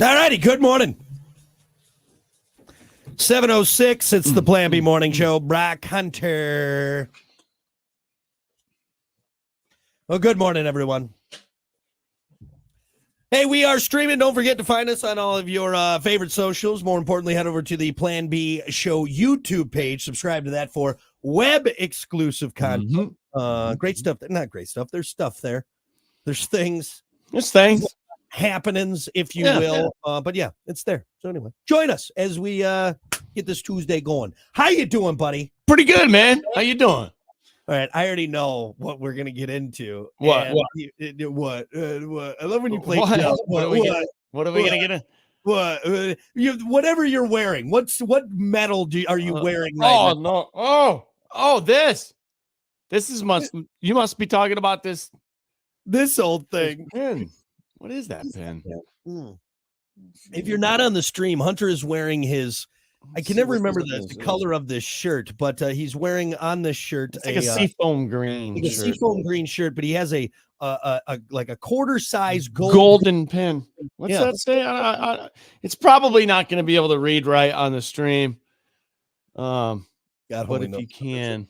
All righty, good morning. 7:06, it's the Plan B Morning Show. Brock Hunter. Well, good morning, everyone. Hey, we are streaming. Don't forget to find us on all of your favorite socials. More importantly, head over to the Plan B Show YouTube page. Subscribe to that for web-exclusive content. Great stuff. Not great stuff. There's stuff there. There's things. There's things. Happenings, if you will. But yeah, it's there. So anyway, join us as we get this Tuesday going. How you doing, buddy? Pretty good, man. How you doing? All right, I already know what we're gonna get into. What? What? I love when you play. What are we gonna get in? What? Whatever you're wearing. What medal are you wearing? Right now? No. This is you must be talking about this old thing. Pen. What is that pen? If you're not on the stream, Hunter is wearing his. I can never remember the color of this shirt, but he's wearing on this shirt it's like a seafoam green, like a seafoam green shirt. But he has a like a quarter size golden pen. What's that say? It's probably not going to be able to read right on the stream. God, but if you can,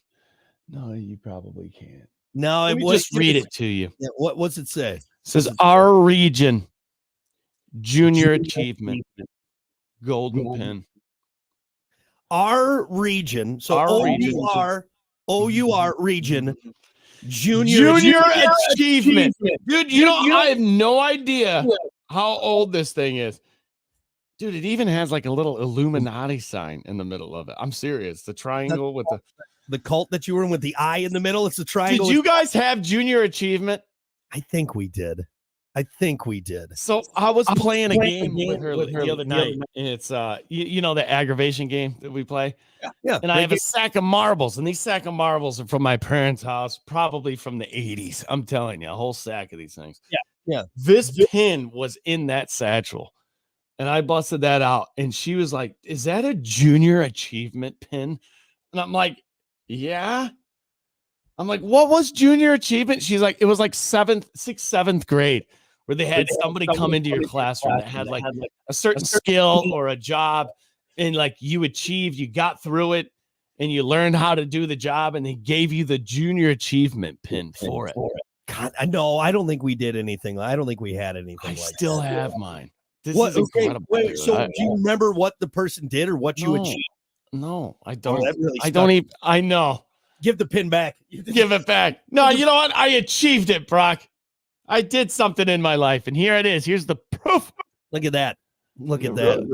no, you probably can't. No, Let me just read it to you. Yeah, what's it say? It says our region junior achievement golden pen. Our region, so OUR region, junior achievement. Dude, I have no idea how old this thing is. Dude, it even has like a little Illuminati sign in the middle of it. I'm serious. The triangle with the cult that you were in with the eye in the middle. It's a triangle. Did you guys have junior achievement? I think we did. So I was playing a game with her the other night. And it's you know the aggravation game that we play. Yeah. And I have a sack of marbles, and these sack of marbles are from my parents' house, probably from the 80s. I'm telling you, a whole sack of these things. Yeah. This pin was in that satchel, and I busted that out, and she was like, "Is that a junior achievement pin?" And I'm like, "Yeah." I'm like, "What was junior achievement?" She's like, "It was like 6th, 7th grade." Where they had somebody come into your classroom that had like a certain skill or a job, and like you achieved, you got through it, and you learned how to do the job, and they gave you the junior achievement pin for it. God, I don't think we did anything. I don't think we had anything. I still have mine. This is incredible. Wait, so do you remember what the person did or what you achieved? No, I don't. Really I don't even. I know. Give the pin back. Give it back. No, you know what? I achieved it, Brock. I did something in my life, and here it is. Here's the proof. Look at that. Look at that.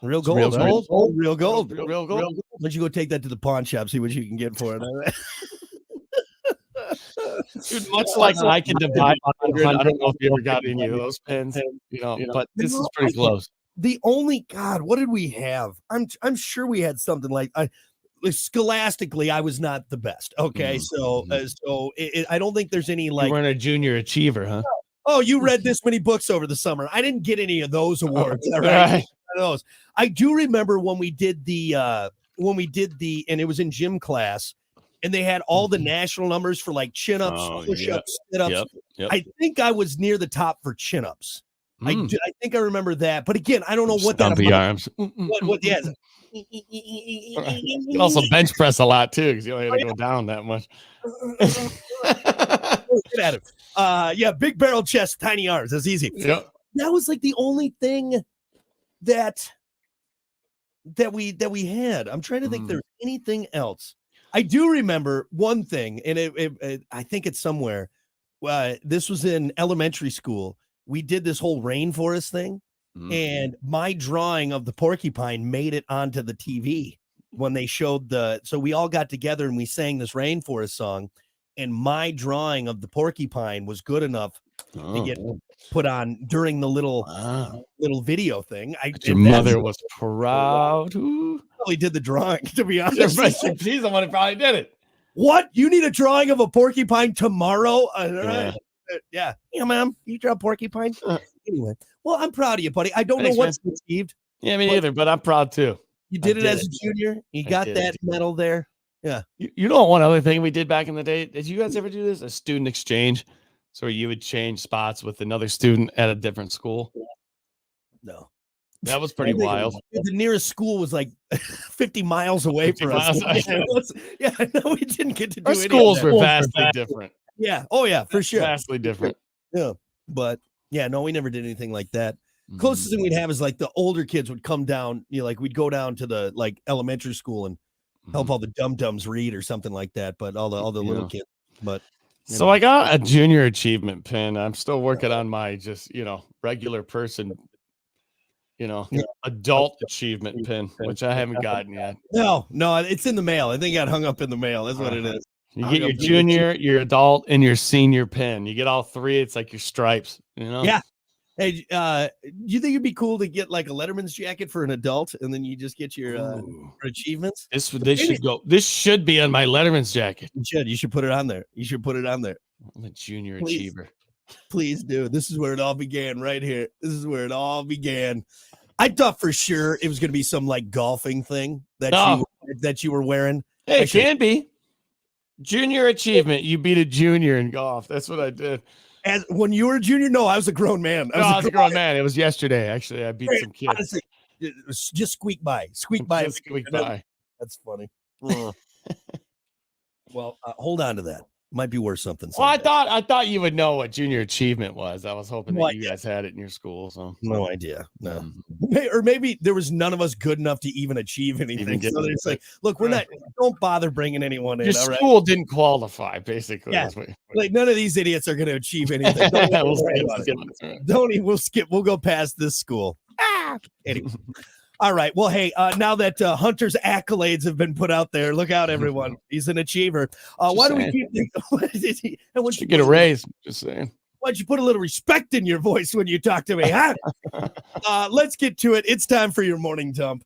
Real gold. Real gold. Why don't you go take that to the pawn shop, see what you can get for it? Dude, much like I can divide 100. I don't know if you ever got any of those pens, but this is pretty close. The only, God, what did we have? I'm sure we had something like scholastically, I was not the best. Okay, so I don't think there's any like. You weren't a junior achiever, huh? Oh, you read this many books over the summer. I didn't get any of those awards. All right. Those. I do remember when we did the and it was in gym class, and they had all the national numbers for like chin ups, push ups, sit ups. Yep. I think I was near the top for chin ups. I think I remember that, but again, I don't know what Stumpy that arms. What? Yeah. You can also bench press a lot too, because you only have to go down that much. Get at it. Yeah, big barrel chest, tiny arms. That's easy. Yep. That was like the only thing that we had. I'm trying to think there's anything else. I do remember one thing, and I think it's somewhere. This was in elementary school. We did this whole rainforest thing. And my drawing of the porcupine made it onto the TV when they showed so we all got together and we sang this rainforest song, and my drawing of the porcupine was good enough to get put on during the little video thing. Your mother was proud. Probably did the drawing, to be honest. She's the one who probably did it. What? You need a drawing of a porcupine tomorrow? Yeah. Yeah, ma'am. You draw porcupine? Anyway. Well, I'm proud of you, buddy. I don't know what you achieved. Yeah, me neither, but I'm proud too. You did it as a junior. You got that medal there. Yeah. You know, one other thing we did back in the day. Did you guys ever do this? A student exchange. So you would change spots with another student at a different school. No. That was pretty wild. The nearest school was like 50 miles away for us. Yeah, no, we didn't get to do Our any schools of that. were vastly different. Yeah. Oh, yeah, for sure. Vastly different. Yeah. But yeah, no, we never did anything like that. Mhm. Closest thing we'd have is like the older kids would come down, like we'd go down to the like elementary school and help all the dum-dums read or something like that. But all the little kids. But so I got a junior achievement pin. I'm still working on my just, regular person, adult achievement pin, which I haven't gotten yet. No, it's in the mail. I think it got hung up in the mail. That's what it is. You get your junior, your adult, and your senior pin. You get all three. It's like your stripes, Yeah. Hey, you think it'd be cool to get like a Letterman's jacket for an adult, and then you just get your achievements? This should be on my Letterman's jacket. You should put it on there. I'm a junior achiever. Please do. This is where it all began, right here. This is where it all began. I thought for sure it was going to be some like golfing thing that you were wearing. Hey, it can be junior achievement. You beat a junior in golf. That's what I did. As when you were a junior? No, I was a grown man. I was a grown man. It was yesterday. Actually, I beat some kids. Honestly, just squeak by. That's funny. Well, hold on to that. Might be worth something. Well, I thought you would know what junior achievement was. I was hoping that you guys had it in your school. So no idea. No, or maybe there was none of us good enough to even achieve anything. So it's like, look, we're not. Don't bother bringing anyone in. Your school didn't qualify, basically. Yeah. Like none of these idiots are going to achieve anything. We'll skip. We'll go past this school. Anyway. All right. Well, hey, now that Hunter's accolades have been put out there, look out, everyone. He's an achiever. Why do we keep should get a raise? Just saying. Why don't you put a little respect in your voice when you talk to me, huh? Let's get to it. It's time for your morning dump.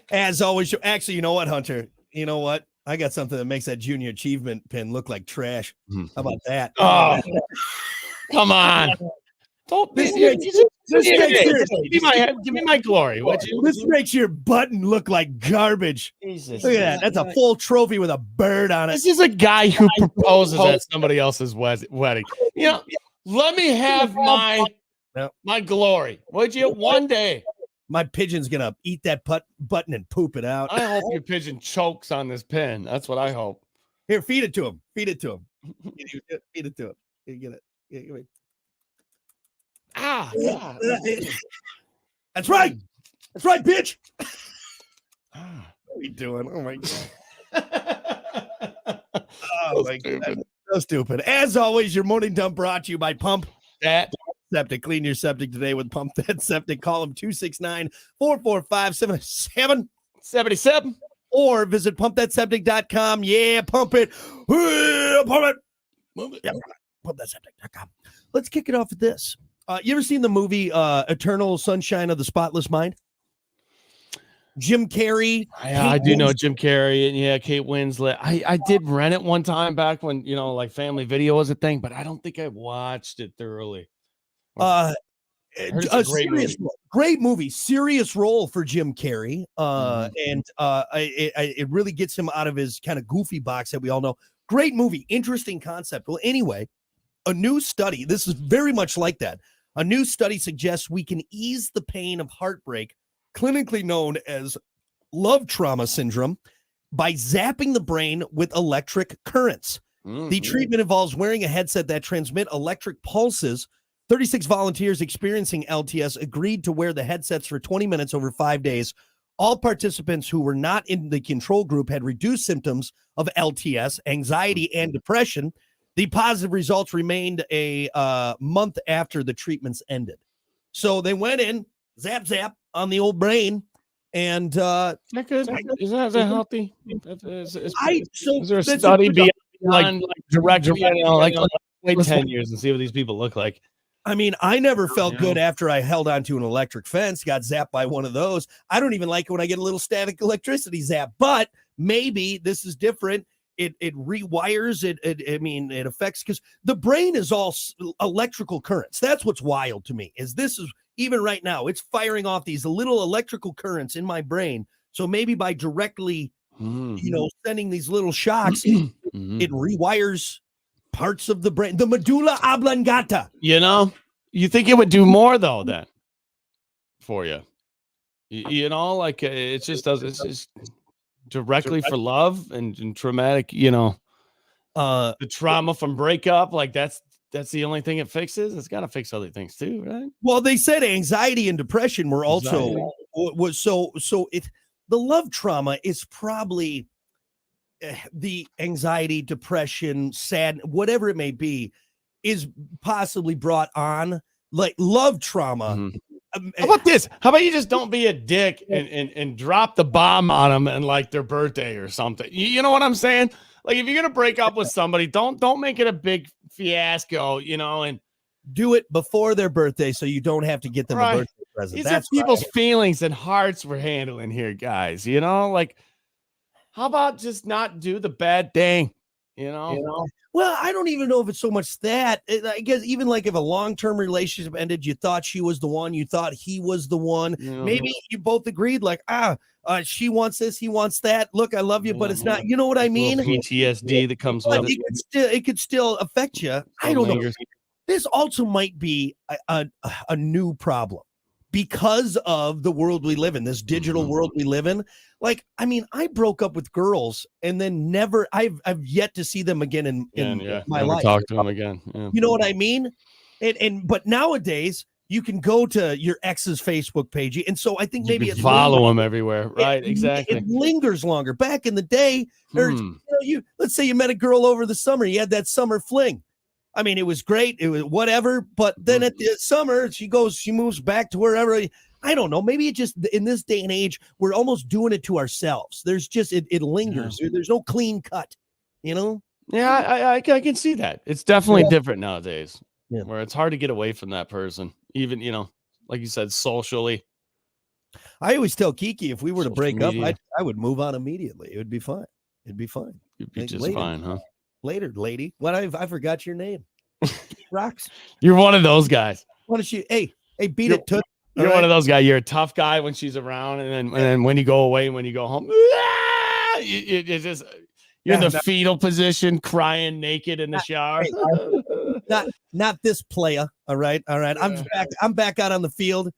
As always, actually, you know what, Hunter? You know what? I got something that makes that junior achievement pin look like trash. How about that? Oh, come on. Don't give me my glory. This makes your button look like garbage. Jesus. Look at that. That's a full trophy with a bird on it. This is a guy who proposes at somebody else's wedding. Let me have my glory. Would you one day? My pigeon's going to eat that button and poop it out. I hope your pigeon chokes on this pin. That's what I hope. Here, feed it to him. Feed it to him. Feed it to him. You get it. Give it. Yeah. That's right. That's right, bitch. What are we doing? Oh, my God. Oh, my God. So stupid. As always, your morning dump brought to you by Pump That Septic. Clean your septic today with Pump That Septic. Call them 269-445-7777 or visit pumpthatseptic.com. Yeah, pump it. Pump it. Yeah, pumpthatseptic.com. Let's kick it off with this. You ever seen the movie Eternal Sunshine of the Spotless Mind? Jim Carrey. I do know Jim Carrey and Kate Winslet. I did rent it one time back when like Family Video was a thing, but I don't think I watched it thoroughly. A great movie, serious role for Jim Carrey, and it really gets him out of his kind of goofy box that we all know. Great movie, interesting concept. Well, anyway, a new study. This is very much like that. A new study suggests we can ease the pain of heartbreak, clinically known as love trauma syndrome, by zapping the brain with electric currents. The treatment involves wearing a headset that transmit electric pulses. 36 volunteers experiencing LTS agreed to wear the headsets for 20 minutes over 5 days. All participants who were not in the control group had reduced symptoms of LTS, anxiety, and depression. The positive results remained a month after the treatments ended. So they went in, zap, on the old brain. And is that healthy? Is there a that's study beyond directly, wait 10 years and see what these people look like? I mean, I never felt good after I held onto an electric fence, got zapped by one of those. I don't even like it when I get a little static electricity zap, but maybe this is different. It rewires it. It affects, because the brain is all electrical currents. That's what's wild to me, is this is even right now, it's firing off these little electrical currents in my brain. So maybe by directly, sending these little shocks, Mhm. It rewires parts of the brain, the medulla oblongata. You know, you think it would do more though then for you. You know, like it just does. It's just directly for love and traumatic. You know, the trauma from breakup. Like that's the only thing it fixes. It's got to fix other things too, right? Well, they said anxiety and depression were also Anxiety. was so it the love trauma is probably the anxiety, depression, sad, whatever it may be, is possibly brought on like love trauma. Mhm. How about this? How about you just don't be a dick and drop the bomb on them and like their birthday or something? You know what I'm saying? Like if you're gonna break up with somebody, don't make it a big fiasco, you know, and do it before their birthday so you don't have to get them a right. birthday present. These are That's people's feelings and hearts we're handling here, guys. You know, like how about just not do the bad thing? You know? Well, I don't even know if it's so much that. I guess even like if a long-term relationship ended, you thought she was the one, you thought he was the one. Maybe you both agreed, like, she wants this, he wants that. Look, I love you, but it's not. You know what I mean? PTSD that comes But with it. it could still affect you. I don't know. This also might be a new problem because of the world we live in, this digital world we live in. Like, I mean, I broke up with girls and then never, I've yet to see them again in my never life. Talk to them again. Yeah. You know what I mean? But nowadays you can go to your ex's Facebook page, and so I think maybe you follow them everywhere, right? Exactly. It lingers longer. Back in the day, let's say you met a girl over the summer, you had that summer fling. I mean, it was great. It was whatever. But then at the summer, she moves back to wherever. I don't know. Maybe it just in this day and age, we're almost doing it to ourselves. There's just it lingers. Yeah. There's no clean cut, you know? Yeah, I can see that. It's definitely different nowadays where it's hard to get away from that person. Even, you know, like you said, socially. I always tell Kiki if we were to break up, I would move on immediately. It would be fine. It'd be fine. You'd be just fine, huh? Later, lady. What I forgot your name. Rocks. You're one of those guys. Why don't you? Hey, beat it. You're one of those guys. You're a tough guy when she's around, and then when you go away, when you go home, you're in the fetal position, crying naked in the shower. Not this playa. All right. I'm back out on the field,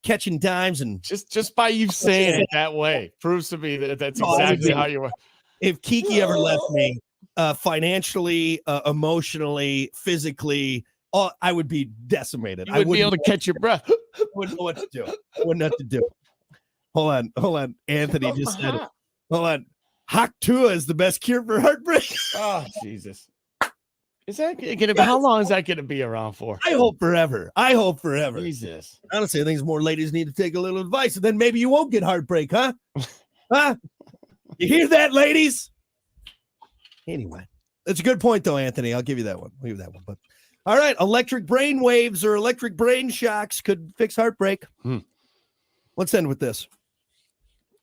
catching dimes, and just by you saying it that way proves to me that that's exactly how you were. If Kiki ever left me, financially, emotionally, physically, I would be decimated. You wouldn't be able to catch your breath. I wouldn't know what to do. I wouldn't know what to do. Hold on. Anthony just said it. Hold on. Hak Tua is the best cure for heartbreak. Oh, Jesus. Is that gonna? How long is that gonna be around for? I hope forever. Jesus. Honestly, I think more ladies need to take a little advice, and then maybe you won't get heartbreak, huh? Huh? You hear that, ladies? Anyway, that's a good point, though, Anthony. I'll give you that one. But all right, electric brain waves or electric brain shocks could fix heartbreak. Let's end with this.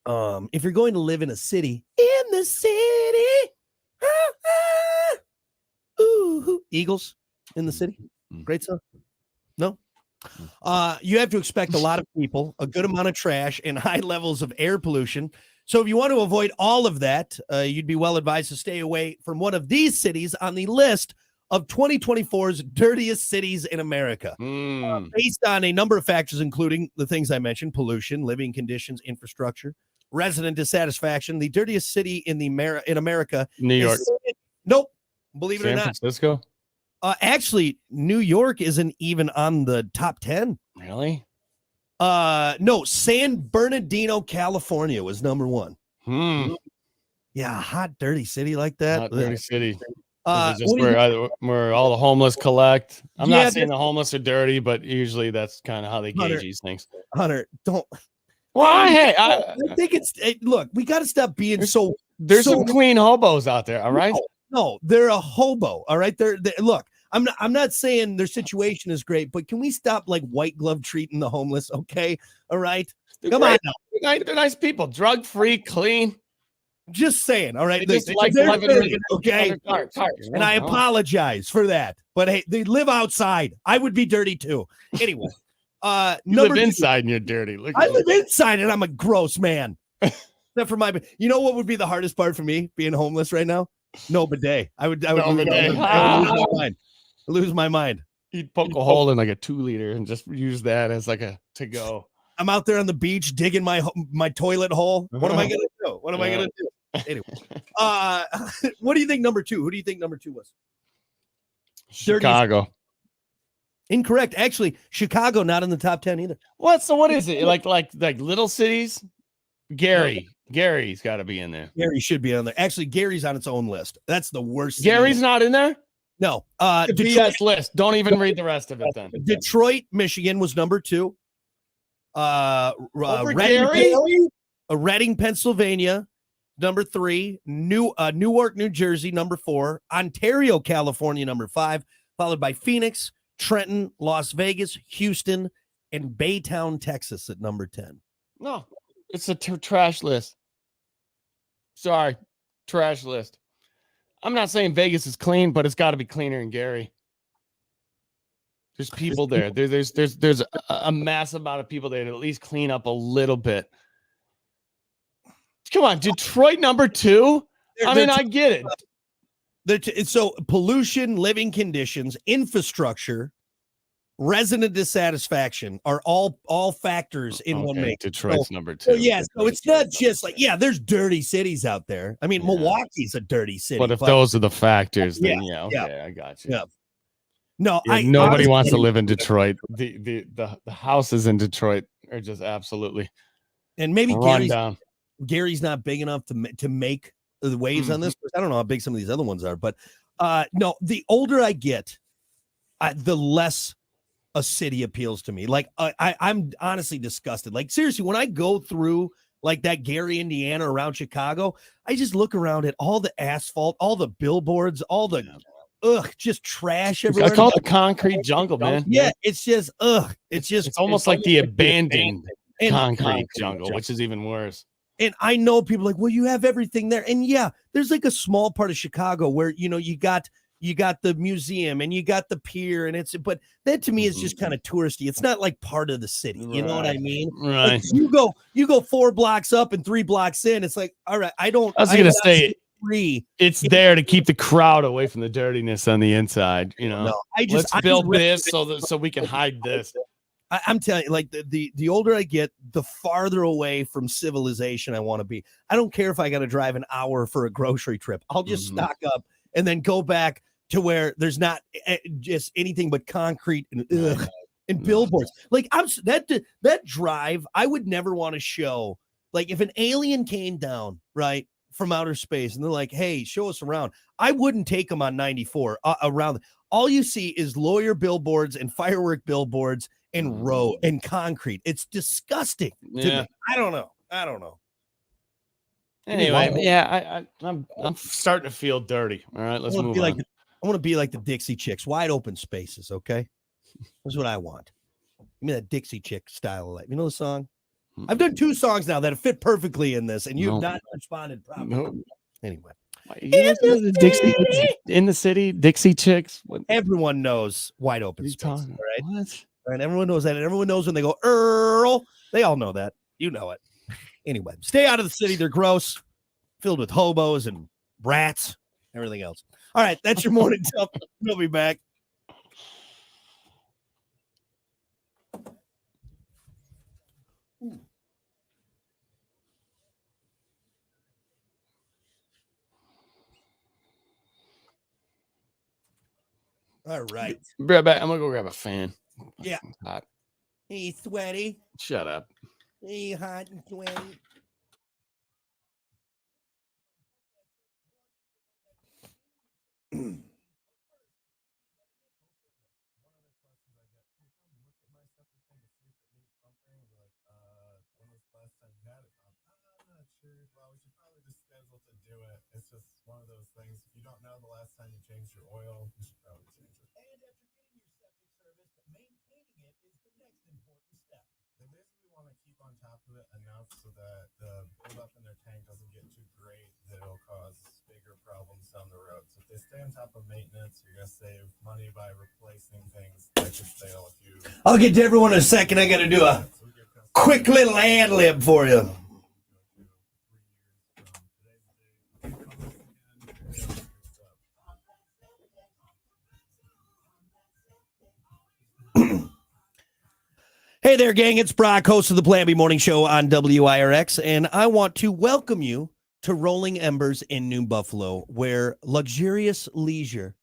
If you're going to live in the city, Eagles in the city, great song. No, you have to expect a lot of people, a good amount of trash, and high levels of air pollution. So if you want to avoid all of that, you'd be well advised to stay away from one of these cities on the list of 2024's dirtiest cities in America, based on a number of factors, including the things I mentioned: pollution, living conditions, infrastructure, resident dissatisfaction. The dirtiest city in America, New York. Nope, believe it or not, San Francisco. Actually, New York isn't even on the top 10. Really? No, San Bernardino, California was number 1. Yeah, hot, dirty city like that. Hot, dirty city. Just where all the homeless collect. I'm not saying the homeless are dirty, but usually that's kind of how they gauge these things. Hunter, don't. Well, hey, I think look, we got to stop being There's some clean hobos out there, all right? No, they're a hobo, all right? They're look, I'm not saying their situation is great, but can we stop like white glove treating the homeless, okay? All right? Come on now. They're nice people, drug-free, clean. Just saying, all right? They just like living okay? And I apologize for that. But hey, they live outside. I would be dirty too. Anyway. You live inside and you're dirty. I live inside and I'm a gross man. Except for you know what would be the hardest part for me being homeless right now? No bidet. I would No lose, bidet. I would lose my mind. Lose my mind. He'd poke a hole in like a 2-liter and just use that as like a to go. I'm out there on the beach digging my toilet hole. What am I gonna do? What am I gonna do? Anyway, what do you think number 2? Who do you think number 2 was? Chicago. Incorrect. Actually, Chicago not in the top 10 either. What? So what is it? Like little cities? Gary's got to be in there. Gary should be on there. Actually, Gary's on its own list. That's the worst. Gary's not in there? No. Detroit list. Don't even read the rest of it then. Detroit, Michigan was number 2. Reading, Pennsylvania, number 3. Newark, New Jersey, number 4. Ontario, California, number 5. Followed by Phoenix, Trenton, Las Vegas, Houston, and Baytown, Texas at number 10. No, it's a trash list. Sorry, trash list. I'm not saying Vegas is clean, but it's got to be cleaner than Gary. There's people there. There's a massive amount of people there to at least clean up a little bit. Come on, Detroit number 2. I get it. So pollution, living conditions, infrastructure, resident dissatisfaction are all factors in one make. Detroit's number 2. So it's not just like, there's dirty cities out there. I mean, Milwaukee's a dirty city. But if those are the factors, then I got you. Yeah. No, nobody wants to live in Detroit. The houses in Detroit are just absolutely and maybe run down. Gary's not big enough to make the waves on this. I don't know how big some of these other ones are, but no, the older I get, the less a city appeals to me. Like I'm honestly disgusted. Like seriously, when I go through like that Gary, Indiana around Chicago, I just look around at all the asphalt, all the billboards, all the just trash everywhere. I call it the concrete jungle, man. Yeah, it's just it's almost like the abandoned concrete jungle, which is even worse. And I know people like, well, you have everything there. And there's like a small part of Chicago where, you got the museum and you got the pier but that to me is just kind of touristy. It's not like part of the city. You know what I mean? Right. Like you go 4 blocks up and 3 blocks in. It's like, all right, I was going to say it's there to keep the crowd away from the dirtiness on the inside. No, let's build this so we can hide this. I'm telling you, like the older I get, the farther away from civilization I want to be. I don't care if I got to drive an hour for a grocery trip. I'll just stock up and then go back to where there's not just anything but concrete and billboards. Like that drive, I would never want to show. Like if an alien came down right from outer space and they're like, "Hey, show us around," I wouldn't take them on 94 around. All you see is lawyer billboards and firework billboards and road and concrete. It's disgusting to me. I don't know. Anyway, I'm starting to feel dirty. All right, let's move on. I want to be like the Dixie Chicks, wide open spaces. Okay, that's what I want. Give me that Dixie Chick style of life. You know the song? I've done 2 songs now that have fit perfectly in this, and you have not responded properly. No. Anyway, in the city, Dixie Chicks. Everyone knows wide open spaces, right? What? And everyone knows that. And everyone knows when they go, Earl. They all know that. You know it. Anyway, stay out of the city. They're gross, filled with hobos and rats, everything else. All right, that's your morning tip. We'll be back. All right. I'm gonna go grab a fan. Yeah. Hot. Hey, sweaty. Shut up. Hey, hot and sweaty. It's just one of those things. If you don't know the last time you changed your oil, you should probably change it. And after getting your septic service, maintaining it is the next important step. They basically want to keep on top of it enough so that the buildup in their tank doesn't get too great that it'll cause bigger problems down the road. So if they stay on top of maintenance, you're going to save money by replacing things that could fail if you... I'll get to everyone in a second. I got to do a quick little ad lib for you. Hey there, gang. It's Brock, host of the Plan B Morning Show on WIRX, and I want to welcome you to Rolling Embers in New Buffalo, where luxurious leisure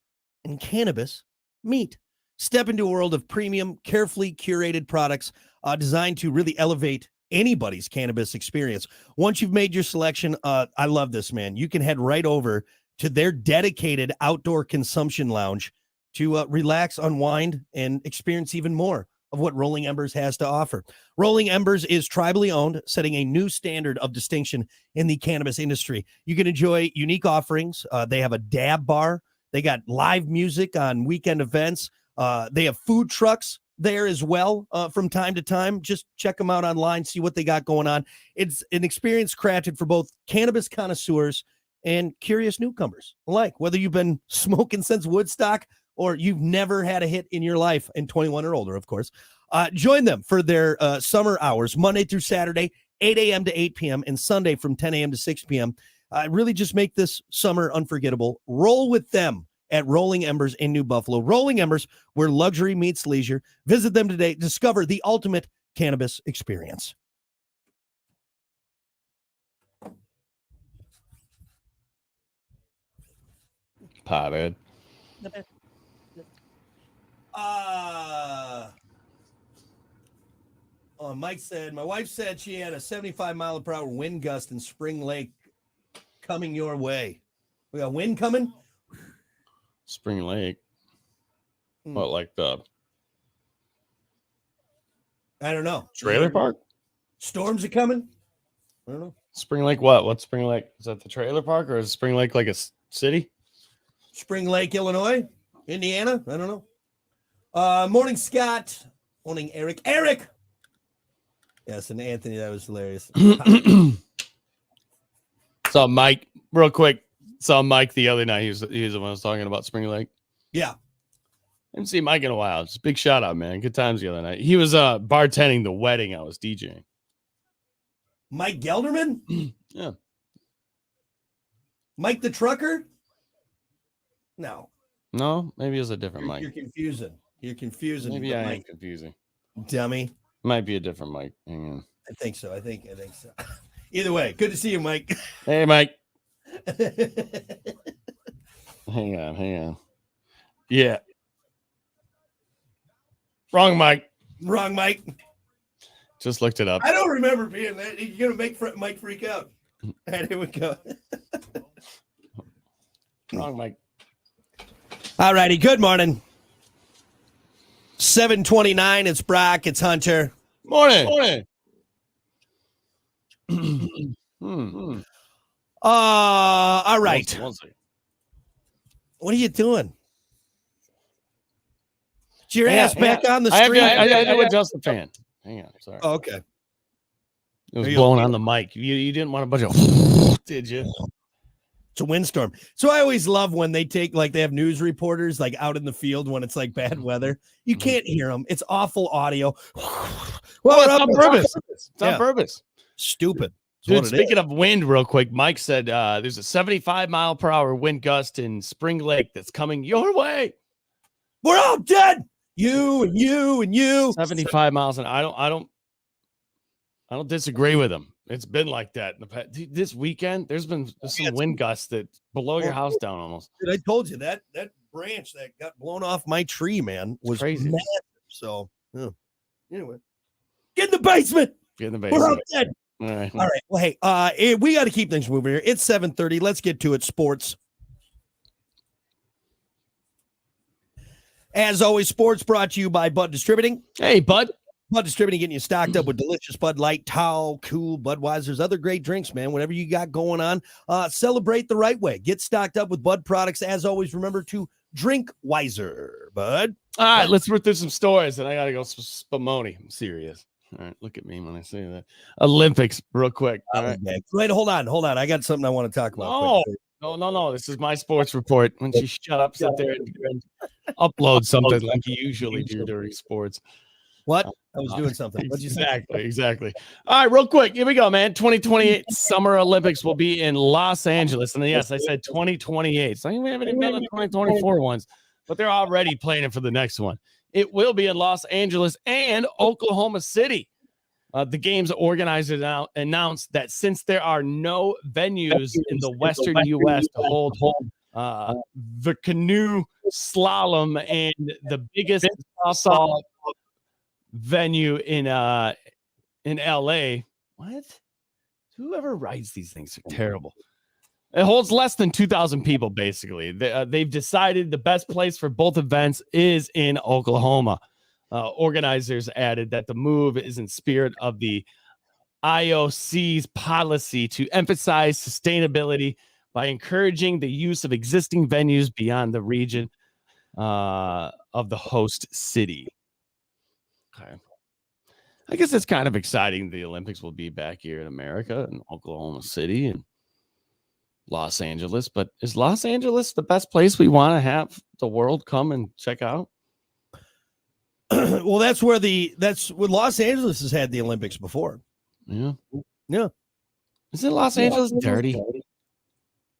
and cannabis meet. Step into a world of premium, carefully curated products designed to really elevate anybody's cannabis experience. Once you've made your selection, I love this, man. You can head right over to their dedicated outdoor consumption lounge to relax, unwind, and experience even more of what Rolling Embers has to offer. Rolling Embers is tribally owned, setting a new standard of distinction in the cannabis industry. You can enjoy unique offerings. They have a dab bar. They got live music on weekend events. They have food trucks there as well from time to time. Just check them out online, see what they got going on. It's an experience crafted for both cannabis connoisseurs and curious newcomers alike, whether you've been smoking since Woodstock or you've never had a hit in your life, and 21 or older, of course. Join them for their summer hours, Monday through Saturday, 8 a.m. to 8 p.m., and Sunday from 10 a.m. to 6 p.m. Really just make this summer unforgettable. Roll with them at Rolling Embers in New Buffalo. Rolling Embers, where luxury meets leisure. Visit them today. Discover the ultimate cannabis experience. Pothead. Mike said, my wife said she had a 75-mile-per-hour wind gust in Spring Lake coming your way. We got wind coming? Spring Lake. What, like the I don't know. trailer park? Storms are coming? I don't know. Spring Lake what? What's Spring Lake? Is that the trailer park or is Spring Lake like a city? Spring Lake, Illinois? Indiana? I don't know. Morning, Scott. Morning, Eric. Eric! Yes, and Anthony, that was hilarious. Saw Mike real quick. Saw Mike the other night. He was the one who was talking about Spring Lake. Yeah. Didn't see Mike in a while. Just big shout out, man. Good times the other night. He was bartending the wedding I was DJing. Mike Gelderman? Yeah. Mike the trucker? No. No, maybe it was a different Mike. You're confusing. You're confusing. Maybe I am Mike. confusing. Dummy. Might be a different Mike. Hang on. I think so. I think so. Either way, good to see you, Mike. Hey, Mike. Hang on. Yeah. Wrong Mike. Wrong, Mike. Just looked it up. I don't remember being that. You're gonna make Mike freak out. And here we go. Wrong Mike. All righty. Good morning. 7:29. It's Brock. It's Hunter. Morning. All right. One second. What are you doing? Is your ass back on the I screen? had to adjust the fan. Hang on. Sorry. Oh, okay. It was blowing on the mic. You didn't want a bunch of did you? It's a windstorm. So I always love when they take, like, they have news reporters like out in the field when it's like bad weather. You can't hear them. It's awful audio. Well, it's on purpose. It's on Yeah. purpose. Stupid. Dude, speaking of wind, real quick, Mike said there's a 75-mile-per-hour wind gust in Spring Lake that's coming your way. We're all dead. You and you and you. 75 miles an hour. I don't disagree with him. It's been like that in the past. This weekend, there's been some wind gusts that blow your house down almost. Dude, I told you that branch that got blown off my tree, man, was crazy. massive. So, anyway, get in the basement. We're all dead. All right. Well, hey, we got to keep things moving here. It's 7:30. Let's get to it. Sports. As always, sports brought to you by Bud Distributing. Hey, Bud. Bud Distributing, getting you stocked up with delicious Bud Light, Tao, Cool, Budweiser's, other great drinks, man. Whatever you got going on, celebrate the right way. Get stocked up with Bud products. As always, remember to drink wiser, Bud. All right, let's rip through some stories, and I got to go Spumoni. I'm serious. All right, look at me when I say that. Olympics, real quick. All right. Wait, hold on. I got something I want to talk about. No. This is my sports report. When you shut up, sit there and upload something like you usually do during sports. What? I was doing something. What'd you say? Exactly. All right, real quick. Here we go, man. 2028 Summer Olympics will be in Los Angeles. And yes, I said 2028. So we haven't even done the 2024 ones, but they're already planning for the next one. It will be in Los Angeles and Oklahoma City. The game's organizers now announced that since there are no venues in the Western U.S. to hold the canoe slalom and the biggest softball venue in L.A. What? Whoever writes these things are terrible. It holds less than 2,000 people, basically. They've decided the best place for both events is in Oklahoma. Organizers added that the move is in spirit of the IOC's policy to emphasize sustainability by encouraging the use of existing venues beyond the region of the host city. Okay. I guess it's kind of exciting. The Olympics will be back here in America, in Oklahoma City and Los Angeles. But is Los Angeles the best place we want to have the world come and check out? Well, that's where Los Angeles has had the Olympics before. Yeah. Yeah. Isn't Los Angeles dirty?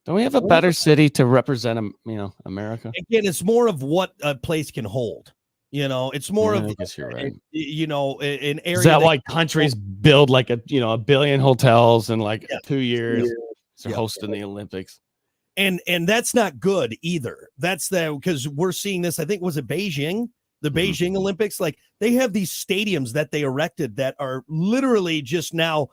Don't we have a better city to represent, America? Again, it's more of what a place can hold. It's more of, I guess you're right. an area. Is that why countries build like a billion hotels in like 2 years to hosting the Olympics? And that's not good either. That's because we're seeing this. I think was it Beijing, the Beijing Olympics. Like they have these stadiums that they erected that are literally just now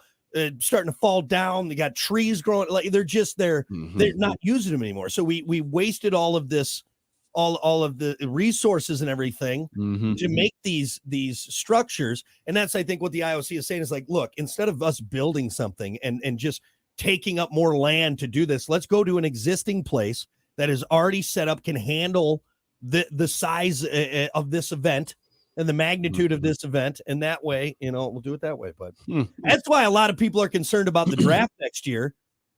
starting to fall down. They got trees growing. Like they're not using them anymore. So we wasted all of this. All of the resources and everything to make these structures. And that's, I think, what the IOC is saying is like, look, instead of us building something and just taking up more land to do this, let's go to an existing place that is already set up, can handle the size of this event and the magnitude of this event. And that way, we'll do it that way. But that's why a lot of people are concerned about the draft next year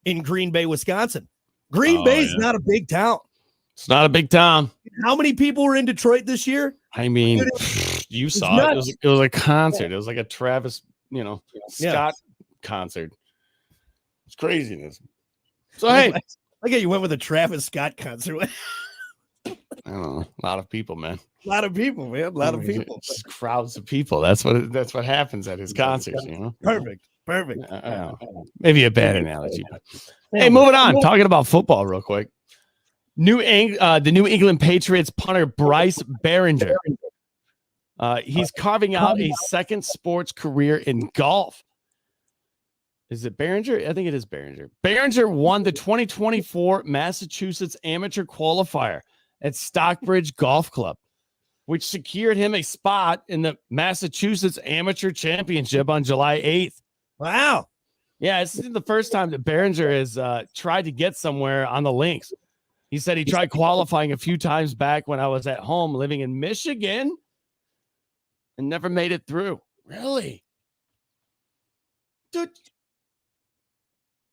in Green Bay, Wisconsin. Green Bay is not a big town. It's not a big town. How many people were in Detroit this year? I mean, you saw it. It was a concert. It was like a Travis, Scott concert. It's craziness. So, hey. I get you went with a Travis Scott concert. I don't know. A lot of people, man. A lot of people, man. A lot of people. Just crowds of people. That's what happens at his concerts, Perfect. Maybe a bad analogy. But. Hey, moving on. Talking about football real quick. The New England Patriots punter Bryce Behringer. He's carving out a second sports career in golf. Is it Behringer? I think it is Behringer. Behringer won the 2024 Massachusetts Amateur Qualifier at Stockbridge Golf Club, which secured him a spot in the Massachusetts Amateur Championship on July 8th. Wow. Yeah, it's the first time that Behringer has tried to get somewhere on the links. He said he tried qualifying a few times back when I was at home living in Michigan and never made it through. Really? Dude.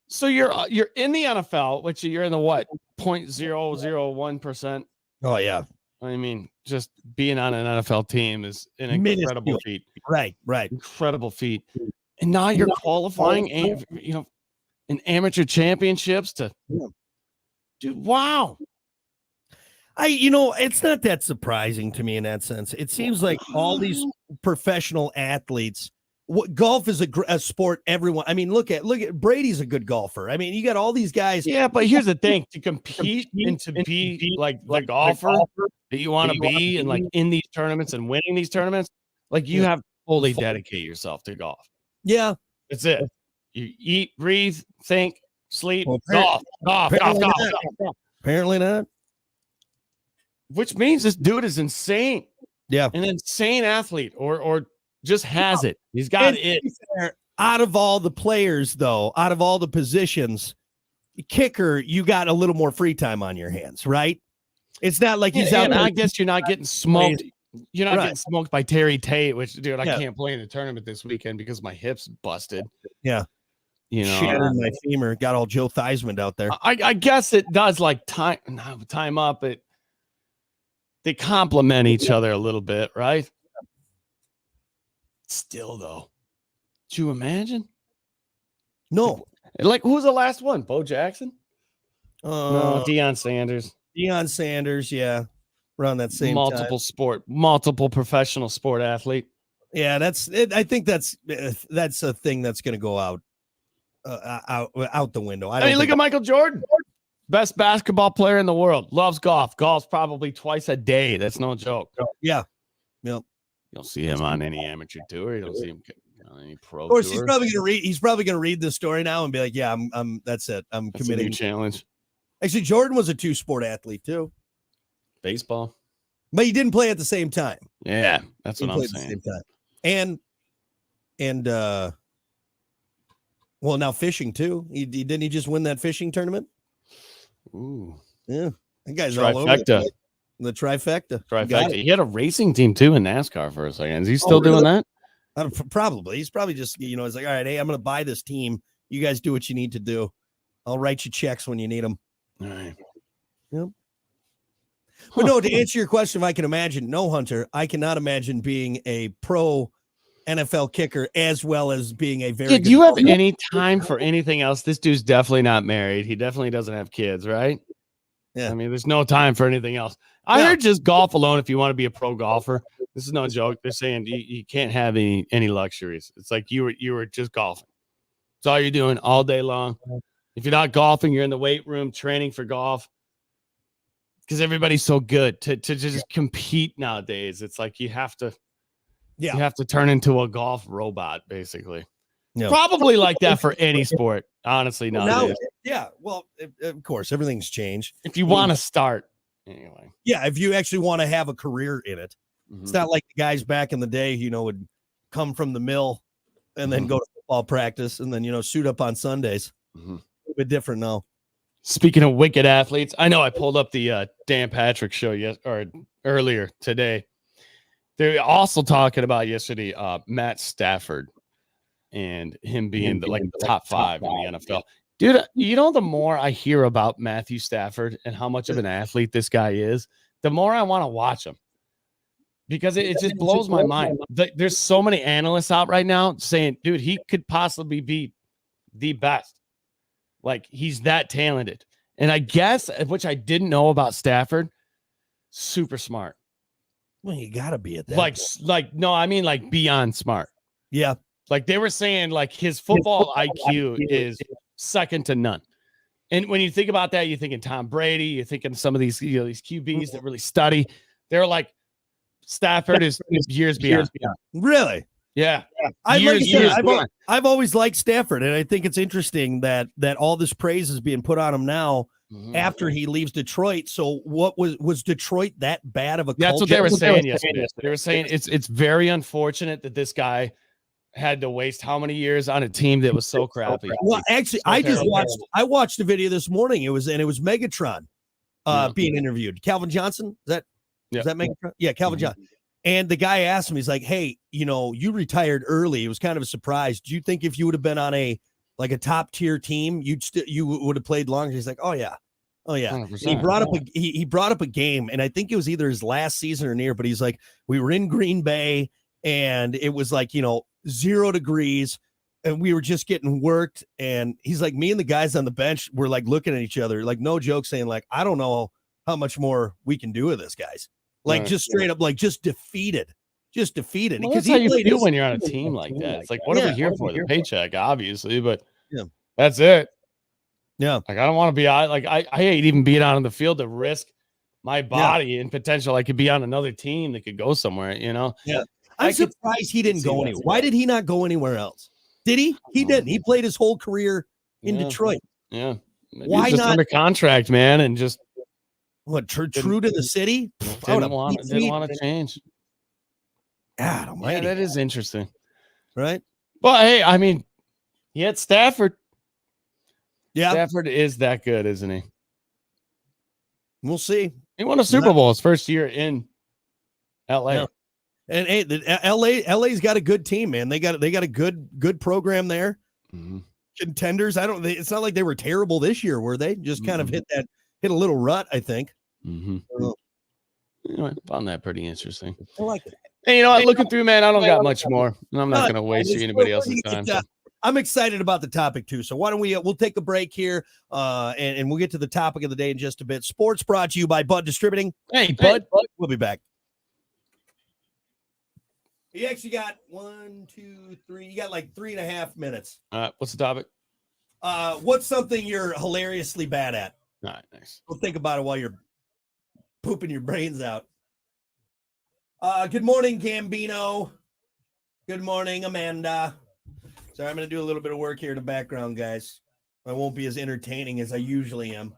So you're in the NFL, which you're in the what? 0.001%. Oh, yeah. I mean, just being on an NFL team is an incredible feat. Right. Incredible feat. And now you're qualifying in amateur championships to dude, wow. It's not that surprising to me in that sense. It seems like all these professional athletes, golf is a sport everyone. I mean, look at Brady's a good golfer. I mean, you got all these guys. Yeah, but here's the thing: to compete and to be like the golfer that you want to be, and like in these tournaments and winning these tournaments, like you have to fully dedicate yourself to golf. Yeah, that's it. You eat, breathe, think, sleep, golf. Apparently not. Which means this dude is insane. Yeah, an insane athlete, or just has it. He's got it. Out of all the players, though, out of all the positions, kicker, you got a little more free time on your hands, right? It's not like he's out there. I guess you're not getting smoked. You're not getting smoked by Terry Tate, which, dude, I can't play in the tournament this weekend because my hip's busted. Yeah. Shattered my femur. Got all Joe Theismann out there. I guess it does like time up. They complement each other a little bit, right? Still, though, could you imagine? No. Like, who's the last one? Bo Jackson? No, Deion Sanders. Deion Sanders, yeah. around that same time. Multiple professional sport athlete. Yeah, that's it. I think that's a thing that's going to go out the window. I mean, look at Michael Jordan, best basketball player in the world, loves golf. Golf's probably twice a day. That's no joke. Yeah. Yep. You don't see him on any amateur tour. You don't see him on any pro. Of course, tour. he's probably gonna read this story now and be like, "Yeah, I'm. That's it. I'm committing." A new challenge. Actually, Jordan was a 2-sport athlete too. Baseball, but he didn't play at the same time. Yeah, that's what I'm saying. At the same time. And well, now fishing too. Didn't he just win that fishing tournament? Ooh, yeah, that guy's trifecta. All over the trifecta. Trifecta. He had a racing team too in NASCAR for a second. Is he still doing that? Probably. He's probably just, it's like, all right, hey, I'm going to buy this team. You guys do what you need to do. I'll write you checks when you need them. All right. Yep. But no, to answer your question, if I can imagine, no, Hunter, I cannot imagine being a pro NFL kicker as well as being a very. Do you have any time for anything else? This dude's definitely not married. He definitely doesn't have kids, right? Yeah. I mean, there's no time for anything else. I heard just golf alone if you want to be a pro golfer. This is no joke. They're saying you can't have any luxuries. It's like you were just golfing. It's all you're doing all day long. If you're not golfing, you're in the weight room training for golf. Because everybody's so good to just compete nowadays. It's like you have to turn into a golf robot, basically. Yeah. Probably like that for any sport, honestly. Nowadays. Well, of course, everything's changed. If you want to start, anyway. Yeah, if you actually want to have a career in it. Mm-hmm. It's not like the guys back in the day, would come from the mill and then go to football practice and then, suit up on Sundays. Mm-hmm. A bit different now. Speaking of wicked athletes, I know I pulled up the Dan Patrick show earlier today. They're also talking about yesterday Matt Stafford and him being the top 5 in the NFL. Dude, the more I hear about Matthew Stafford and how much of an athlete this guy is, the more I want to watch him. Because it just blows my mind. There's so many analysts out right now saying, dude, he could possibly be the best. Like, he's that talented. And I guess, which I didn't know about Stafford, super smart. Well, you got to be at that. No, I mean like beyond smart. Yeah. Like they were saying, like his football IQ is second to none. And when you think about that, you're thinking Tom Brady, you're thinking some of these, these QBs that really study. They're like, Stafford is years beyond. Really? Yeah. I've always liked Stafford, and I think it's interesting that all this praise is being put on him now after he leaves Detroit. So what was Detroit that bad of a culture? That's what they were saying yesterday. They were saying it's very unfortunate that this guy had to waste how many years on a team that was so crappy. Well, actually, I watched a video this morning. It was Megatron being interviewed. Calvin Johnson, is that Megatron? Yeah, Calvin Johnson. And the guy asked him, he's like, hey, you retired early. It was kind of a surprise. Do you think if you would have been on a top tier team, you would have played longer? He's like, oh yeah. He brought up a game, and I think it was either his last season or near, but he's like, we were in Green Bay and it was like, 0 degrees and we were just getting worked. And he's like, me and the guys on the bench were like looking at each other, like no joke, saying like, I don't know how much more we can do with this, guys. Like just straight up, like just defeated. Well, that's how you feel when you're on a team like that. It's like, what are we here for? The paycheck, obviously, but that's it. Yeah. Like, I don't want to be out. Like, I hate even being out on the field to risk my body and potential. I could be on another team that could go somewhere, Yeah. I'm surprised he didn't go anywhere. Why did he not go anywhere else? Did he? He didn't. He played his whole career in Detroit. Yeah. Why not under contract, man, and just true to the city? Didn't want to change. God almighty. Yeah, that is interesting. Right? But hey, I mean, he had Stafford. Yeah. Stafford is that good, isn't he? We'll see. He won a Super Bowl his first year in LA. Yeah. And hey, LA's got a good team, man. They got a good program there. Mm-hmm. Contenders. It's not like they were terrible this year, were they? Just kind of hit a little rut, I think. Mm-hmm. I found that pretty interesting. I like it. Hey, looking through, man, I don't got much more. I'm not going to waste anybody else's time. I'm excited about the topic too. So why don't we'll take a break here and we'll get to the topic of the day in just a bit. Sports brought to you by Bud Distributing. Hey, Bud. We'll be back. You actually got 1, 2, 3. You got like 3.5 minutes. What's the topic? What's something you're hilariously bad at? All right, nice. We'll think about it while you're pooping your brains out. Good morning, Gambino. Good morning, Amanda. Sorry, I'm going to do a little bit of work here in the background, guys. I won't be as entertaining as I usually am.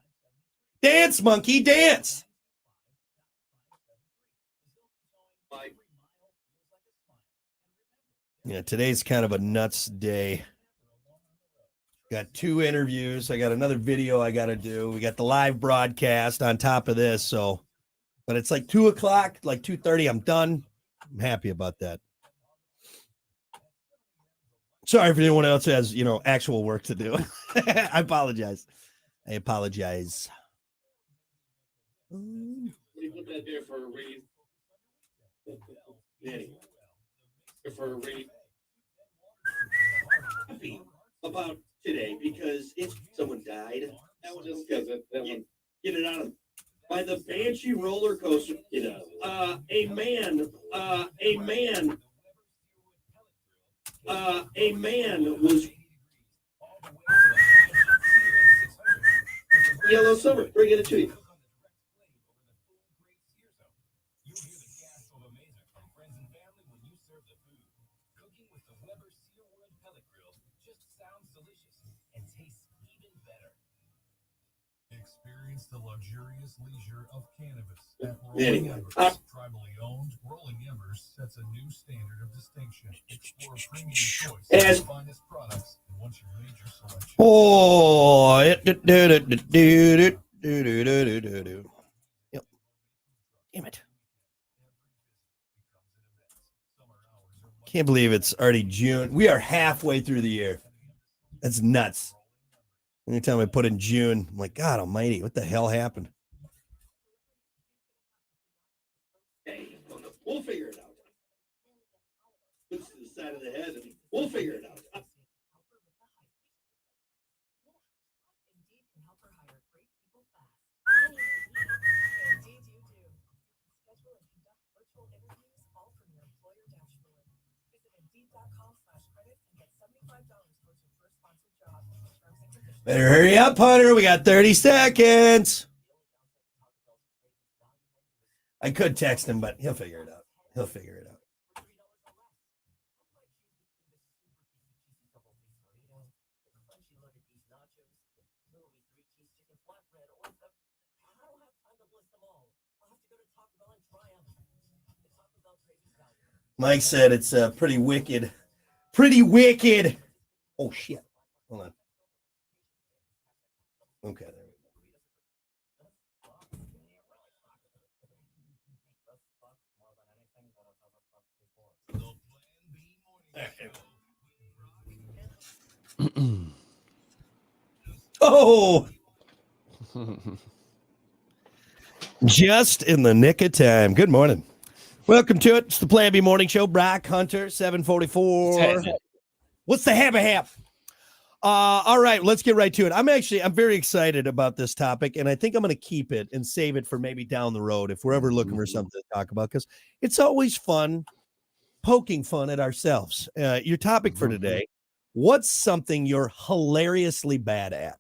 Dance, monkey, dance. Yeah, today's kind of a nuts day. Got 2 interviews. I got another video I got to do. We got the live broadcast on top of this. So, but it's like 2 o'clock, like 2:30. I'm done. I'm happy about that. Sorry if anyone else has, actual work to do. I apologize. You put that there for a reason. Anyway, for a reason. Happy about today because someone died. That was just because that one. Get it out of by the Banshee roller coaster. A man was yellow summer. Bringing it to you. Experience the luxurious leisure of cannabis at Anyway. Rolling Embers. Tribally owned, Rolling Embers sets a new standard of distinction. Explore premium choice As- of the finest products, and once you've made your selection. Oh, Yep. Damn it. Can't believe it's already June. We are halfway through the year. That's nuts. Anytime I put in June, I'm like, God almighty, what the hell happened? Hey, we'll figure it out. Puts to the side of the head, and we'll figure it out. Better hurry up, Hunter. We got 30 seconds. I could text him, but he'll figure it out. Mike said it's pretty wicked. Oh, shit. Hold on. Okay, there we go. Oh, just in the nick of time. Good morning. Welcome to it. It's the Plan B Morning Show. Brock Hunter, 744. What's the hap? All right, let's get right to it. I'm very excited about this topic, and I think I'm going to keep it and save it for maybe down the road if we're ever looking for something to talk about, because it's always fun poking fun at ourselves. Your topic for today, what's something you're hilariously bad at?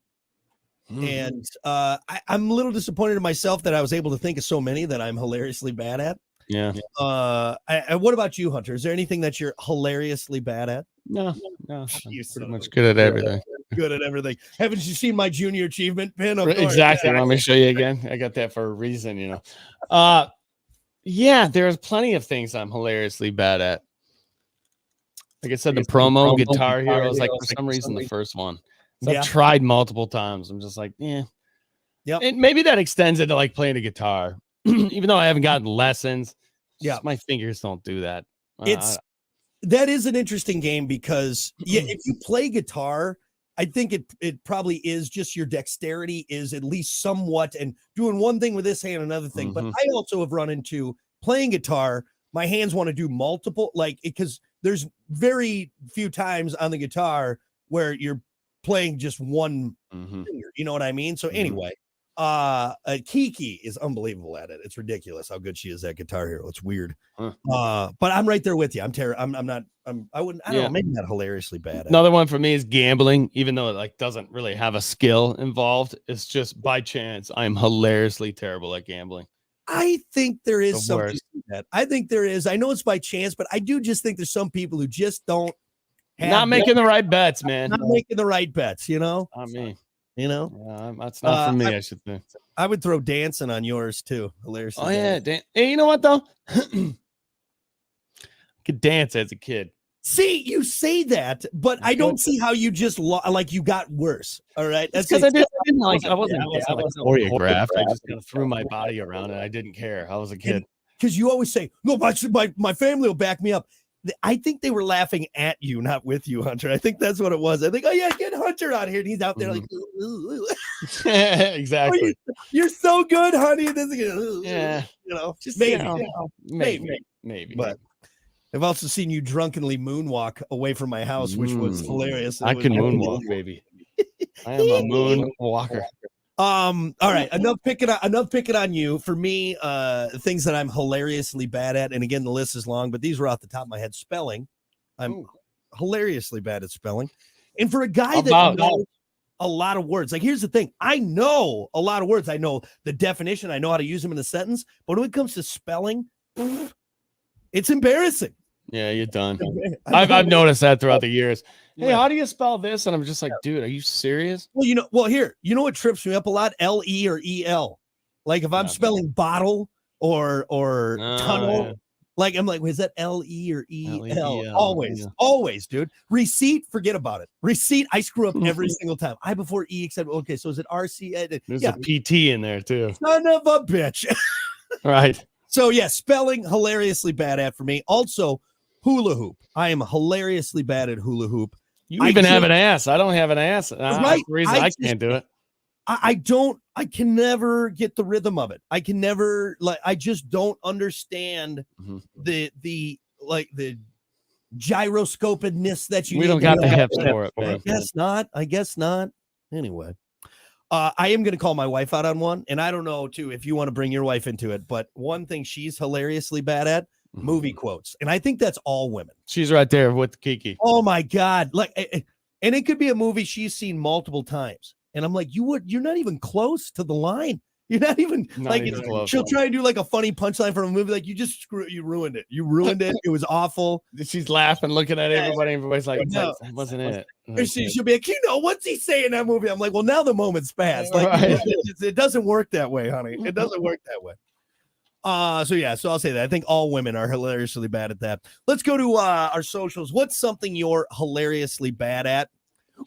And I'm a little disappointed in myself that I was able to think of so many that I'm hilariously bad at. Yeah. What about you, Hunter? Is there anything that you're hilariously bad at? No. I'm pretty much good at everything. Good at everything. Haven't you seen my junior achievement pin? Exactly. Let me show you again. I got that for a reason, Yeah, there's plenty of things I'm hilariously bad at. Like I said, the promo Guitar Hero is like for some reason the first one. So I've tried multiple times. I'm just like, yeah. Yep. And maybe that extends into like playing a guitar, even though I haven't gotten lessons. Yeah, my fingers don't do that. That is an interesting game because if you play guitar, I think it probably is just your dexterity is at least somewhat, and doing one thing with this hand, another thing. But I also have run into playing guitar. My hands want to do multiple, because there's very few times on the guitar where you're playing just one Mhm. finger. You know what I mean? So anyway, Kiki is unbelievable at it. It's ridiculous how good she is at Guitar Hero. It's weird. Huh. But I'm right there with you. I'm not. I don't Yeah. know. Maybe not hilariously bad. At it. Another one for me is gambling, even though it like doesn't really have a skill involved. It's just by chance. I'm hilariously terrible at gambling. I think there is The something worst. to that. I think there is. I know it's by chance, but I do just think there's some people who just don't Not making the right bets, man. not making the right bets. You know, Not me. you know. That's not for me. I should think. I would throw dancing on yours too. Hilarious. Oh yeah, hey, you know what though? Could dance as a kid. See, you say that, but I don't see how you just like you got worse. All right, That's because I didn't like. I wasn't choreographed. I just kind of threw my body around and I didn't care. I was a kid. Because you always say, "No, my family will back me up." I think they were laughing at you, not with you, Hunter. I think that's what it was. I think, oh yeah, get Hunter out here, and he's out there like, ooh. Exactly. Oh, you're so good, honey. This is, Yeah, you know, just maybe. But I've also seen you drunkenly moonwalk away from my house, which was hilarious. I can moonwalk, baby. I am a moonwalker. All right, enough picking on you. For me, things that I'm hilariously bad at, and again, the list is long, but these were off the top of my head. Spelling, I'm hilariously bad at spelling, and for a guy that knows a lot of words, like here's the thing, I know a lot of words. I know the definition. I know how to use them in a sentence, but when it comes to spelling, it's embarrassing. Yeah, you're done. I've noticed that throughout the years. Hey, how do you spell this? And I'm just like, dude, are you serious? Well, here, you know what trips me up a lot? L-E or E-L. Like if I'm spelling bottle or tunnel, yeah. like I'm like, is that L-E or E-L? Always, always, dude. Receipt, forget about it. Receipt, I screw up every single time. I before E except okay, so is it R-C? There's a PT in there too. Son of a bitch. Right. So yeah, spelling hilariously bad at for me. Also, hula hoop. I am hilariously bad at hula hoop. You even have an ass. I don't have an ass. Right. That's the reason I can't do it. I can never get the rhythm of it. I can never I just don't understand the gyroscopedness that you We need. don't got the hips for it. I guess not. Anyway. I am going to call my wife out on one, and I don't know too if you want to bring your wife into it, but one thing she's hilariously bad at, movie quotes, and I think that's all women. She's right there with Kiki. Oh my god! Like, and it could be a movie she's seen multiple times, and I'm like, you're not even close to the line. You're not even close. She'll try and do like a funny punchline from a movie, like you ruined it. You ruined it. It was awful. She's laughing, looking at everybody, and everybody's like, no, that wasn't it. She'll be like, what's he saying in that movie? I'm like, well, now the moment's passed. Like, it doesn't work that way, honey. It doesn't work that way. So I'll say that. I think all women are hilariously bad at that. Let's go to our socials. What's something you're hilariously bad at?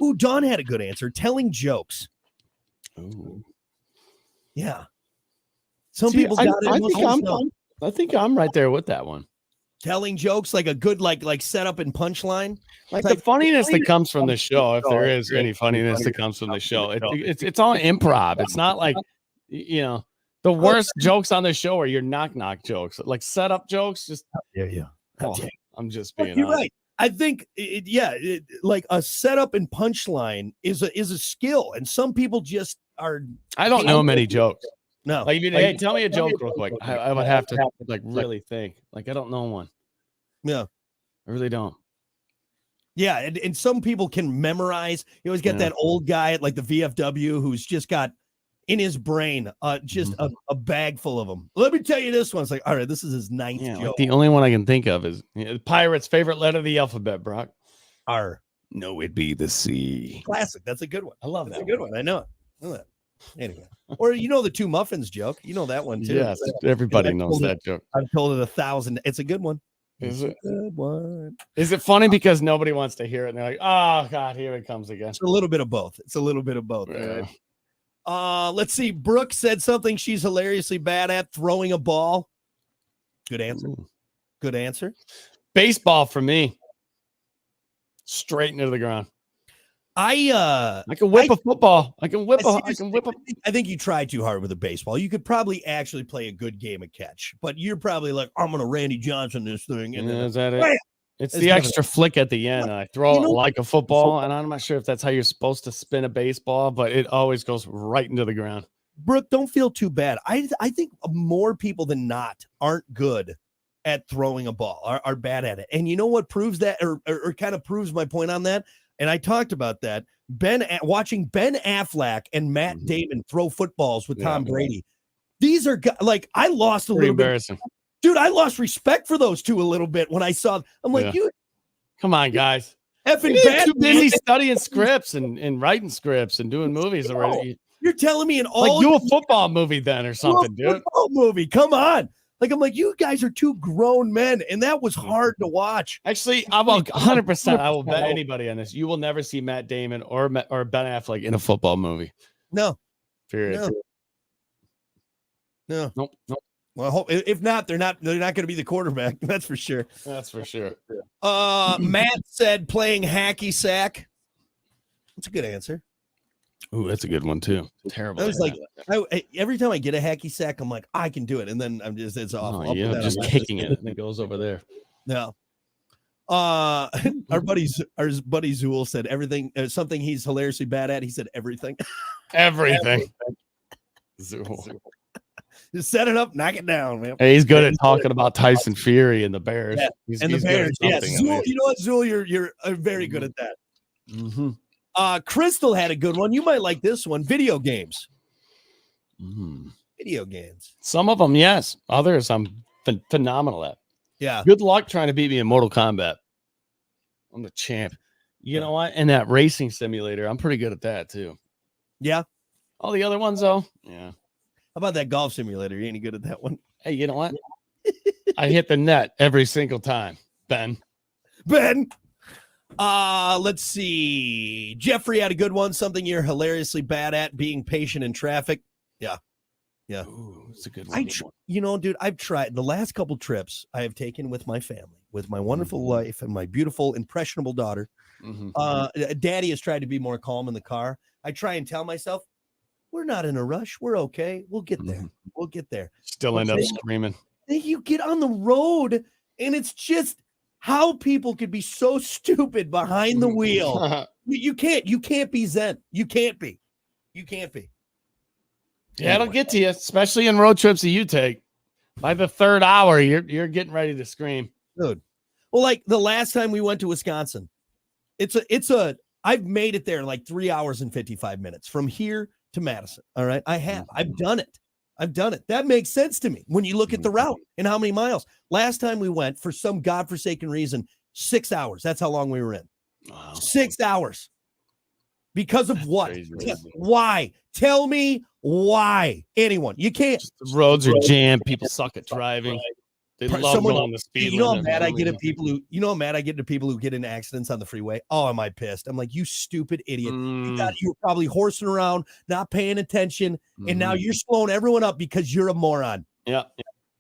Ooh, Dawn had a good answer. Telling jokes. Ooh. Yeah. Some people got it. I think I'm right there with that one. Telling jokes, like a good like setup and punchline. Like the funniness that comes from the show, if there is any funniness that comes from the show, it's all improv. It's not like, the worst jokes on the show are your knock jokes, like setup jokes. Just I'm just being. You're right. I think like a setup and punchline is a skill, and some people just are. I don't know many jokes. No, like, hey, tell me a joke real quick. I would have to really think. Like, I don't know one. Yeah, I really don't. Yeah, and some people can memorize. You always get that old guy at like the VFW who's just got in his brain just a bag full of them. Let me tell you this one. It's like, all right, this is his ninth joke. Like the only one I can think of is Pirate's favorite letter of the alphabet, Brock. R. No, it'd be the C. Classic. That's a good one. I love That's that. a good one. I know it. Anyway, or the two muffins joke. You know that one too. Yes, everybody knows that joke. I've told it 1,000. It's a good one. Is it a good one? Is it funny because nobody wants to hear it? And they're like, oh God, here it comes again. It's a little bit of both. Yeah. Right? Let's see. Brooke said something she's hilariously bad at: throwing a ball. Good answer. Ooh. Good answer. Baseball for me. Straight into the ground. I can whip a football. I can whip a. I think you tried too hard with a baseball. You could probably actually play a good game of catch, but you're probably like, I'm gonna Randy Johnson this thing. And is that it? It's the extra flick at the end. And I throw it like a football, and I'm not sure if that's how you're supposed to spin a baseball, but it always goes right into the ground. Brooke, don't feel too bad. I think more people than not aren't good at throwing a ball, are bad at it. And you know what proves that, or kind of proves my point on that? And I talked about that. Watching Ben Affleck and Matt Damon throw footballs with Tom Brady. These are like, I lost a little embarrassing. bit. Dude, I lost respect for those two a little bit when I saw. I'm like, you come on, guys. Effing bad, too busy studying scripts and writing scripts and doing movies already. You're telling me do a football movie then or something, dude. Football movie. Come on. Like, I'm like, you guys are two grown men, and that was hard to watch. Actually, I will 100%. I will bet anybody on this. You will never see Matt Damon or Ben Affleck in a football movie. No. Period. No. Nope. Well, if not, they're not going to be the quarterback. That's for sure. That's for sure. Matt said playing hacky sack. That's a good answer. Ooh, that's a good one too. Terrible. I was like, every time I get a hacky sack, I'm like, I can do it, and then it's awful. Oh, just kicking it, and it goes over there. No. Our buddy Zool said everything. Something he's hilariously bad at. He said everything. Everything. Zool. Just set it up, knock it down, man. Hey, he's good at talking about Tyson Fury and the Bears. Yeah. He's the Bears. Yeah, Zool, you know what, Zool, you're very good at that. Mm-hmm. Crystal had a good one. You might like this one. Video games. Video games. Some of them, yes. Others, I'm phenomenal at. Yeah. Good luck trying to beat me in Mortal Kombat. I'm the champ. You know what? And that racing simulator, I'm pretty good at that too. Yeah. All the other ones, though, yeah. How about that golf simulator? You ain't any good at that one? Hey, you know what? I hit the net every single time, Ben. Let's see. Jeffrey had a good one. Something you're hilariously bad at, being patient in traffic. Yeah. Ooh, it's a good one. Dude, I've tried the last couple trips I have taken with my family, with my wonderful wife and my beautiful, impressionable daughter. Daddy has tried to be more calm in the car. I try and tell myself, we're not in a rush. We're okay. We'll get there. We'll get there. Still end up screaming. You get on the road, and it's just how people could be so stupid behind the wheel. You can't be zen. You can't be. Yeah, it'll get to you, especially in road trips that you take. By the third hour, you're getting ready to scream. Dude. Well, like the last time we went to Wisconsin, I've made it there in like 3 hours and 55 minutes from here to Madison. All right. I've done it. That makes sense to me when you look at the route and how many miles. Last time we went, for some godforsaken reason, 6 hours. That's how long we were in. Wow. 6 hours. Because of what? Why? Tell me why. Anyone. You can't. The roads are jammed. People suck at driving. They love going the speed limit. You know how mad I get at people who get in accidents on the freeway? Oh, am I pissed? I'm like, you stupid idiot. You were probably horsing around, not paying attention, and now you're slowing everyone up because you're a moron. Yeah.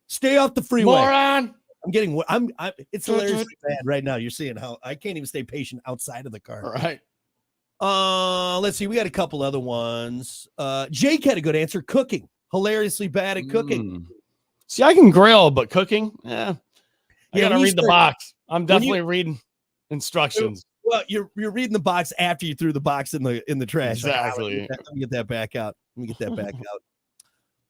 Stay off the freeway. Moron. It's hilariously bad right now. You're seeing how I can't even stay patient outside of the car. All right. Let's see. We got a couple other ones. Jake had a good answer. Cooking. Hilariously bad at cooking. See, I can grill, but cooking, I gotta read the box. I'm definitely reading instructions. Well, you're reading the box after you threw the box in the trash. Exactly. Let me get that back out.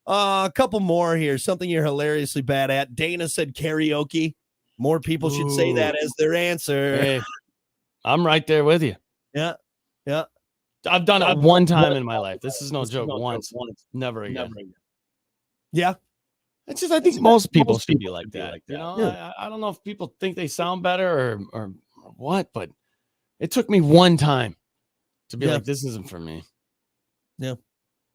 A couple more here. Something you're hilariously bad at. Dana said karaoke. More people should say that as their answer. Hey, I'm right there with you. Yeah. I've done it one time in my life. This is no joke. Once. Never again. Yeah. It's just, I think most people should be like that. You know, I don't know if people think they sound better or what, but it took me one time to be like, this isn't for me. Yeah.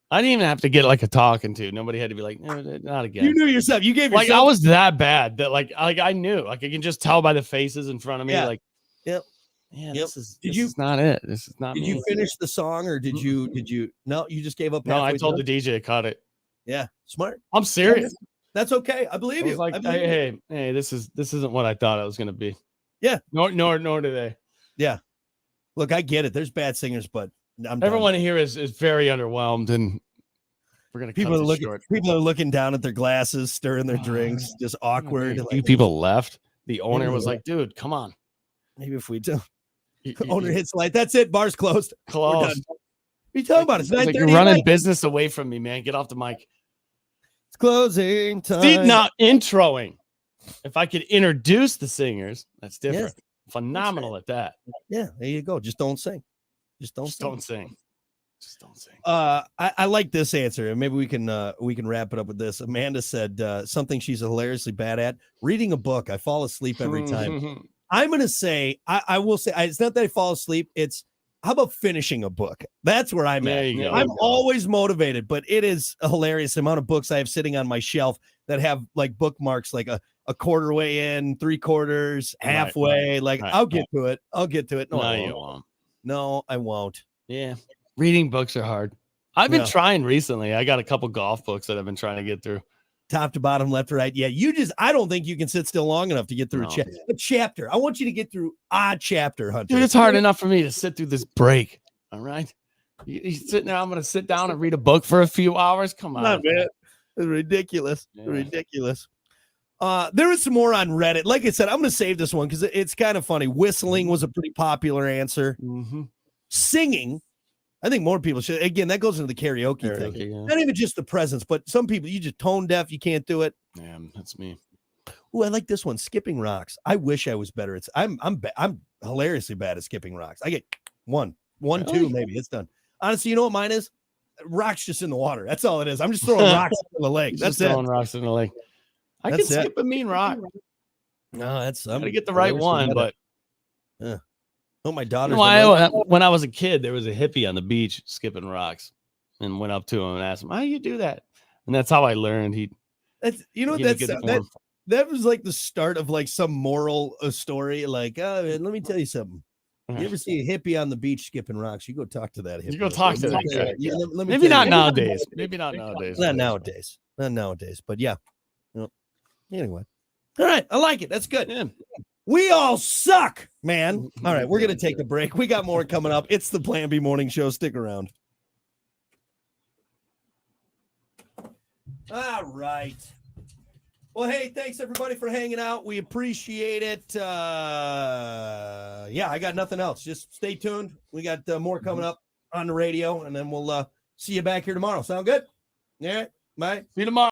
I didn't even have to get like a talking to. Nobody had to be like, no, not again. You knew yourself. You gave yourself. Like, I was that bad that like I knew. Like, I can just tell by the faces in front of me. Yeah. Like, yep. Yeah, this is not it. This is not me. Did you finish the song or did you? No, you just gave up. No, I told the DJ to cut it. Yeah. Smart. I'm serious. That's okay. I believe you. Like, hey, this isn't what I thought it was going to be. Yeah. Nor do they. Yeah. Look, I get it. There's bad singers, but everyone here is very underwhelmed, and we're gonna. People are looking down at their glasses, stirring their drinks, just awkward. A few people left. The owner was like, "Dude, come on." Maybe if we do. You- Owner you- hits light. That's it. Bar's closed. We're done. Close. What are you talking about? It's It's like 9:30 you're at running night. business away from me, man. Get off the mic. It's closing time. See, now introing. If I could introduce the singers, that's different. Phenomenal at that. Yeah, there you go. Just don't sing. Just don't Just sing. don't sing. Just don't sing. I like this answer, and maybe we can wrap it up with this. Amanda said something she's hilariously bad at: reading a book. I fall asleep every time. I'm gonna say I will say it's not that I fall asleep. It's how about finishing a book? That's where I'm There at. you go. I'm always motivated, but it is a hilarious amount of books I have sitting on my shelf that have like bookmarks, like a quarter way in, 3/4, halfway. I'll get to it. I'll get to it. No, I you won't. won't. No, I won't. Yeah. Reading books are hard. I've been Yeah. trying recently. I got a couple golf books that I've been trying to get through. Top to bottom, left to right. Yeah, I don't think you can sit still long enough to get through No. a chapter. I want you to get through a chapter, Hunter. Dude, it's hard enough for me to sit through this break. All right. You sitting there, I'm going to sit down and read a book for a few hours. Come on, Not man. It's ridiculous. Yeah. Ridiculous. There is some more on Reddit. Like I said, I'm going to save this one because it's kind of funny. Whistling was a pretty popular answer. Mm-hmm. Singing, I think more people should. Again, that goes into the karaoke thing. Yeah. Not even just the presence, but some people, you just tone deaf. You can't do it. Yeah, that's me. Ooh, I like this one. Skipping rocks. I wish I was better. I'm hilariously bad at skipping rocks. I get one, Really? two, maybe. It's done. Honestly, you know what mine is? Rocks just in the water. That's all it is. I'm just throwing rocks in the lake. That's Just it. throwing rocks in the lake. I That's can it. skip a mean rock. No, that's I'm Gotta get the right hilariously one, bad at but it. Oh, my you daughter's know, when I was a kid, there was a hippie on the beach skipping rocks, and went up to him and asked him, "How do you do that?" And that's how I learned. that's you know what He had a that's good that, form. that was like the start of like some moral story. Like, let me tell you something. You ever see a hippie on the beach skipping rocks? You go talk to that hippie. You go talk to that guy. Yeah, let me Maybe tell not you. nowadays. Maybe not nowadays. Not nowadays. Not nowadays. But yeah. Well, anyway. All right. I like it. That's good. Yeah. We all suck, man. All right. We're going to take a break. We got more coming up. It's the Plan B Morning Show. Stick around. All right. Well, hey, thanks everybody for hanging out. We appreciate it. Yeah, I got nothing else. Just stay tuned. We got more coming up on the radio, and then we'll see you back here tomorrow. Sound good? All right. Bye. See you tomorrow.